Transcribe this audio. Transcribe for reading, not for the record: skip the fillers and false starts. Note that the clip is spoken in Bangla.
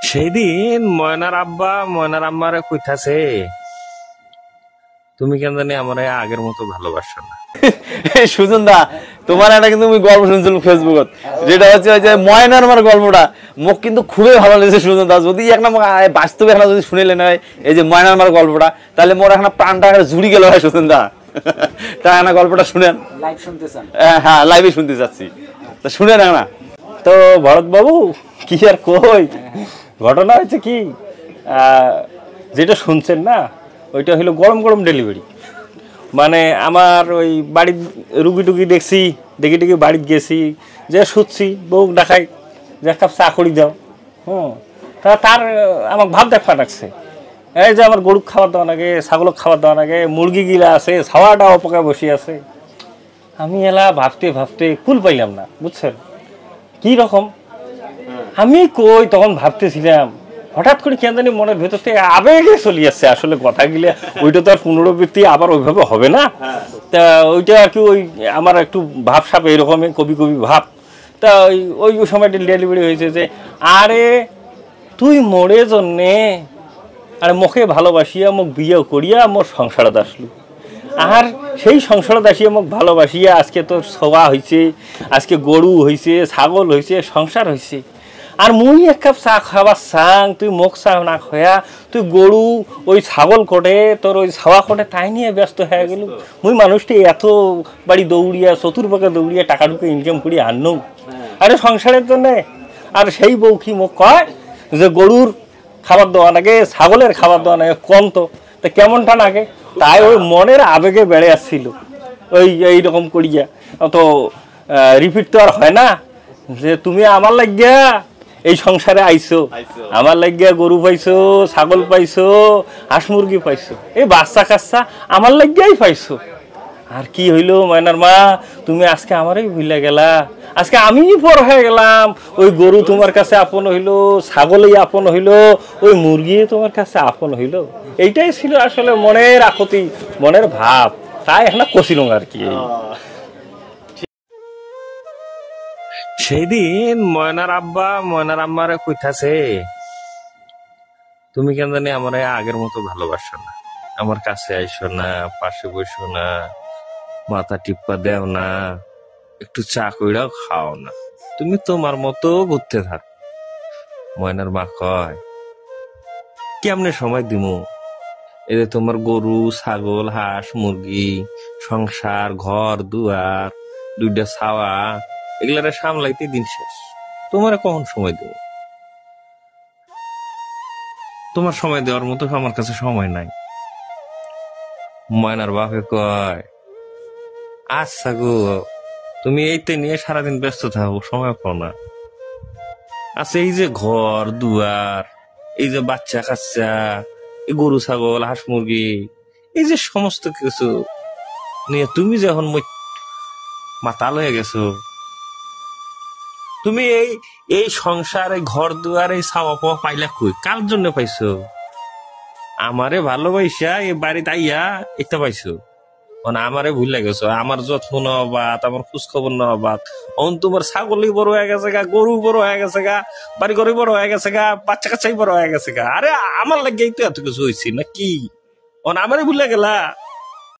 সেই দিন ময়নার আব্বা ময়নার আম্মারে কইতাছে, তুমি কেন জানি আমার আগের মতো ভালোবাসো না। সুজন দা, তোমার একটা কিন্তু আমি গল্প শুনছিলাম ফেসবুকত, যেটা হচ্ছে ওই যে ময়নার আমার গল্পটা মোক কিন্তু খুবই ভালো লেগেছে সুজন দা। যদি একটা বাস্তবে একটা যদি শুনিলেন হয় এই যে ময়নার আমার গল্পটা, তাহলে মোর এখন প্রাণটা জুড়ি গেল হয় সুজন দা। তাই না গল্পটা শুনেন? লাইভ শুনতে চান? হ্যাঁ, লাইভে শুনতে চাচ্ছি, তা শুনেন না। তো ভরত বাবু কি আর কই, ঘটনা হয়েছে কি, যেটা শুনছেন না ওইটা হলো গরম গরম ডেলিভারি। মানে আমার ওই বাড়ির রুগী টুগি দেখছি, দেখি টেকি বাড়িতে গেছি, যে শুচ্ছি বউ দেখাই যে এক কাপ চা করি দাও। তার আমার ভাব দেখা রাখছে, এই যে আমার গরু খাবার দেওয়া লাগে, ছাগলক খাবার দেওয়া লাগে, মুরগি গিলা আছে, ছাওয়াটা অপকায় বসে আছে। আমি এলা ভাবতে ভাবতে কুল পাইলাম না, বুঝছেন কি রকম। আমি কই তখন ভাবতেছিলাম, হঠাৎ করে কেন জানি মনের ভেতর থেকে আবেগে চলে আসছে। আসলে কথা গিলে ওইটা তো আর পুনরাবৃত্তি আবার ওইভাবে হবে না। তা ওইটা আর কি ওই আমার একটু ভাবসাপ এইরকমই কবি কবি ভাব। তা ওই ওই সময়টা ডেলিভারি হয়েছে যে, আরে তুই মোরে জন্যে, আরে মুখে ভালোবাসিয়া মোক বিয়ে করিয়া মোর সংসারত আসলু, আর সেই সংসারত আসিয়া মোক ভালোবাসিয়া আজকে তোর সভা হয়েছে, আজকে গরু হয়েছে, ছাগল হয়েছে, সংসার হয়েছে। আর মুই এক কাপ চা খাবার চাং, তুই মোক চা না খয়া, তুই গরু ওই ছাগল কোটে, তোর ওই ছাওয়া কোটে, তাই নিয়ে ব্যস্ত হয়ে গেল। মুই মানুষটি এত বাড়ি দৌড়িয়া চতুর্পাকে দৌড়িয়া টাকা ঢুকে ইনকাম করি আনু আরে সংসারের জন্যে। আর সেই বউ কি মোক কয় যে গরুর খাবার দেওয়া লাগে, ছাগলের খাবার দেওয়া লাগে, কম তো তা কেমনটা লাগে। তাই ওই মনের আবেগে বেড়ে আসছিল ওই এইরকম করিয়া। তো রিপিট তো আর হয় না যে তুমি আমার লাগিয়া এই সংসারে আইছো, আমার লাগিয়া গরু পাইছো, ছাগল পাইছো, হাঁস মুরগি পাইছো, এই বাচ্চা কাচ্চা আমার লাগিয়াই পাইছো। আর কি হইলো ময়নার মা, তুমি আজকে আমারই ভুলে গেলা, আজকে আমি পর হয়ে গেলাম। ওই গরু তোমার কাছে আপন হইলো, ছাগলই আপন হইলো, ওই মুরগি তোমার কাছে আপন হইলো। এইটাই ছিল আসলে মনের আকুতি, মনের ভাব। তাই এখন কষিল আর কি। সেই দিন ময়নার আব্বা ময়নার আম্মারে কইতাছে, তুমি কেন জানি আমার আগের মতো ভালোবাসো না, আমার কাছে আইসো না, পাশে বসো না, মাথা টিপ্পা দেও না, একটু চা কইরাও খাও না, তুমি তোমার মতো ঘুরতে থাক। ময়নার মা কয়, কেমনে সময় দিমু, এই যে তোমার গরু ছাগল হাঁস মুরগি, সংসার ঘর দুয়ার, দুইটা ছাওয়া, এগুলারে সামলাইতে দিন শেষ, তোমার কখন সময় দেব? তোমার সময় দেওয়ার মতো আমার কাছে সময় নাই। ময়নার বাপে কয়, আচ্ছা গো, তুমি এইতে নিয়ে সারাদিন ব্যস্ত থাকো, সময় পাও না। আচ্ছা এই যে ঘর দুয়ার, এই যে বাচ্চা কাচ্চা, এই গরু ছাগল হাঁস মুরগি, এই যে সমস্ত কিছু নিয়ে তুমি যখন মাতাল হয়ে গেছো, তুমি এই সংসারে ঘর দুয়ার এই ছাওয়া পাওয়া পাইলা কই, কার জন্য পাইছো? আমারে ভালোবাসা এই বাড়িতে আইয়া এটা পাইছো, মানে আমারে ভুলে গেছো, আমার যত্ন নেওয়া বাত, আমার খোঁজ খবর নেওয়া বাত। অন তোমার ছাগলই বড় হয়ে গেছে গা, গরু বড় হয়ে গেছে গা, বাড়ি ঘরে বড় হয়ে গেছে গা, বাচ্চা কাচ্চাই বড় হয়ে গেছে গা। আরে আমার লাগে তো এত কিছু হয়েছে না কি, আমারে ভুলে গেলা?